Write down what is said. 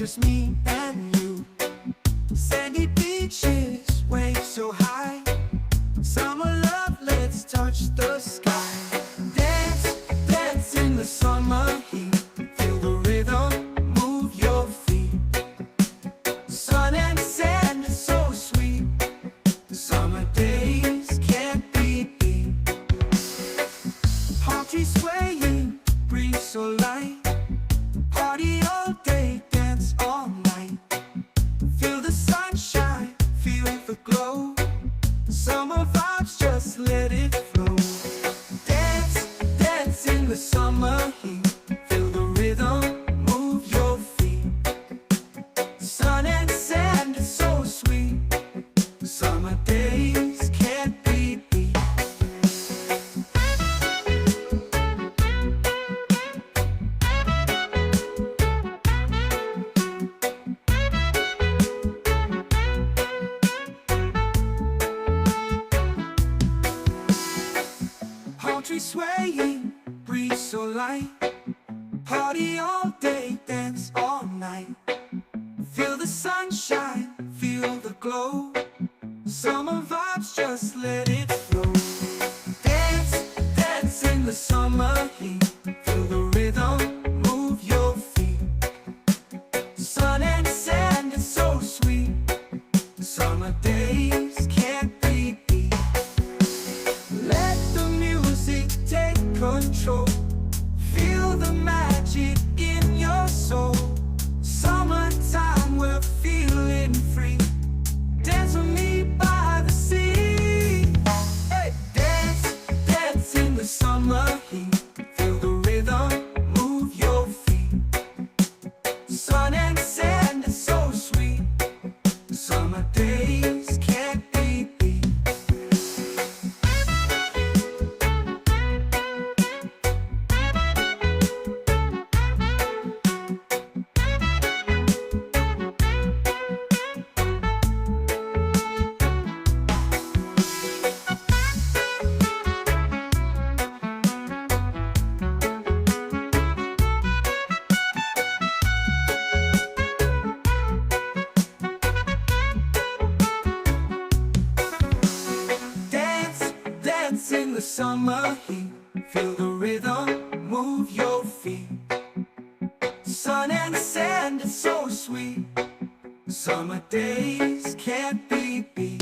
just me and you. Sandy beaches, waves so high. Summer love, let's touch the sky. Dance, dance in the summer heat. Feel the rhythm, move your feet. Sun and sand is so sweet. Summer days can't be beat. Palm trees swaying, breeze so light. Party all day, dance all night. Feel the sunshine, feel the glow. Summer vibes, just let it flow. Dance, dance in the summer heat. Feel the rhythm, move your feet. Sun and sand is so sweet. Summer days can't be beat. Palm trees swaying, breeze so light. Party all day, dance all night. Feel the sunshine, feel the glow. Summer vibes, just let it flow. Dance, dance in the summer heat. Feel the rhythm, move your feet. Sun and sand is so sweet. Summer days can't be beat. Let the music take control. Feel the magic in your soul. Summertime, we're feeling free. Dance with me by the sea. Hey, dance, dance in the summer heat. Feel the rhythm, move your feet. Sun and sand is so sweet. Summer days can't be beat. Dance in the summer heat. Feel the rhythm, move your feet. Sun and sand is so sweet. Summer days can't be beat.